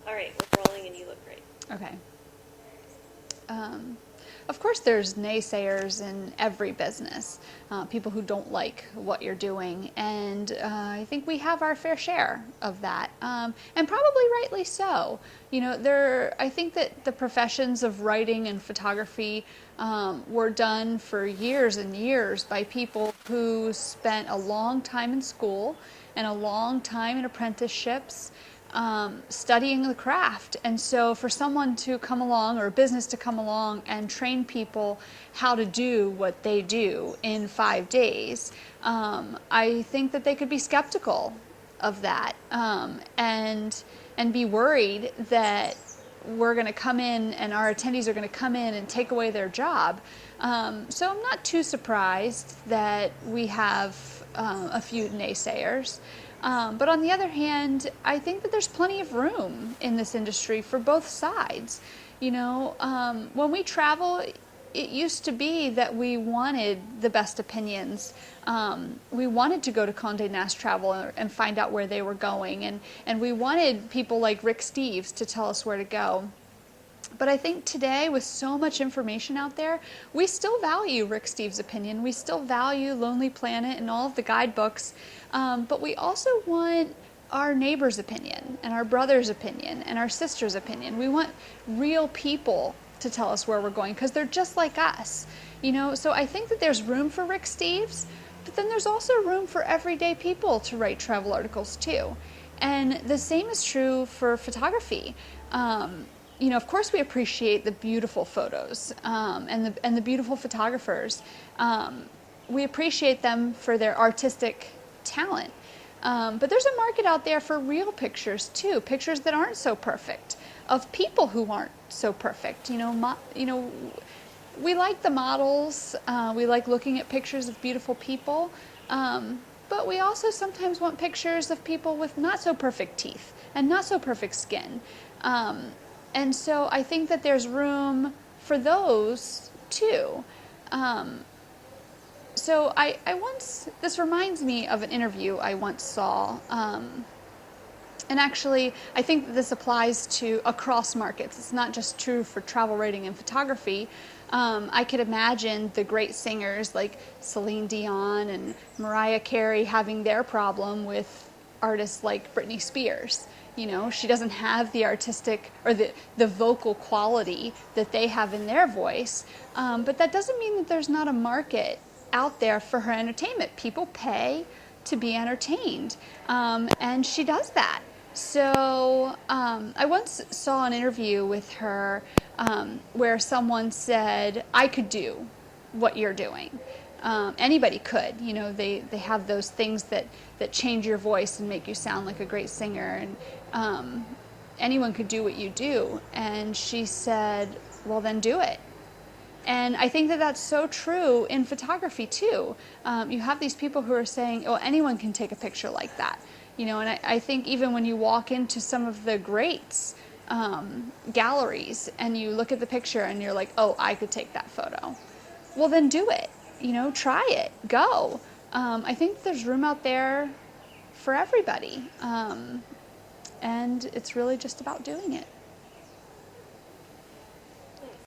All right, we're rolling and you look great. Okay. Um, of course, there's naysayers in every business, people who don't like what you're doing, and I think we have our fair share of that, and probably rightly so. You know, I think that the professions of writing and photography were done for years and years by people who spent a long time in school and a long time in apprenticeships studying the craft. And so for someone to come along, or a business to come along and train people how to do what they do in 5 days, I think that they could be skeptical of that, and be worried that we're going to come in and our attendees are going to come in and take away their job. So I'm not too surprised that we have a few naysayers. But on the other hand, I think that there's plenty of room in this industry for both sides. You know, when we travel, it used to be that we wanted the best opinions. We wanted to go to Condé Nast Travel and find out where they were going, and we wanted people like Rick Steves to tell us where to go. But I think today, with so much information out there, we still value Rick Steves' opinion. We still value Lonely Planet and all of the guidebooks. But we also want our neighbor's opinion, and our brother's opinion, and our sister's opinion. We want real people to tell us where we're going, because they're just like us. You know, so I think that there's room for Rick Steves, but then there's also room for everyday people to write travel articles too. And the same is true for photography. You know, of course, we appreciate the beautiful photos, and the beautiful photographers. We appreciate them for their artistic talent. But there's a market out there for real pictures too, pictures that aren't so perfect, of people who aren't so perfect. You know, we like the models. We like looking at pictures of beautiful people. But we also sometimes want pictures of people with not so perfect teeth and not so perfect skin. And so I think that there's room for those too. So this reminds me of an interview I once saw. And actually, I think that this applies to across markets. It's not just true for travel writing and photography. I could imagine the great singers like Celine Dion and Mariah Carey having their problem with artists like Britney Spears. You know, she doesn't have the artistic or the vocal quality that they have in their voice. But that doesn't mean that there's not a market out there for her entertainment. People pay to be entertained, and she does that. So I once saw an interview with her where someone said, I could do what you're doing. Anybody could. You know, they have those things that change your voice and make you sound like a great singer, and anyone could do what you do. And she said, well, then do it. And I think that that's so true in photography too. You have these people who are saying, oh, anyone can take a picture like that. You know, and I think even when you walk into some of the greats galleries and you look at the picture and you're like, oh, I could take that photo. Well, then do it. You know, try it. Go. I think there's room out there for everybody. And it's really just about doing it.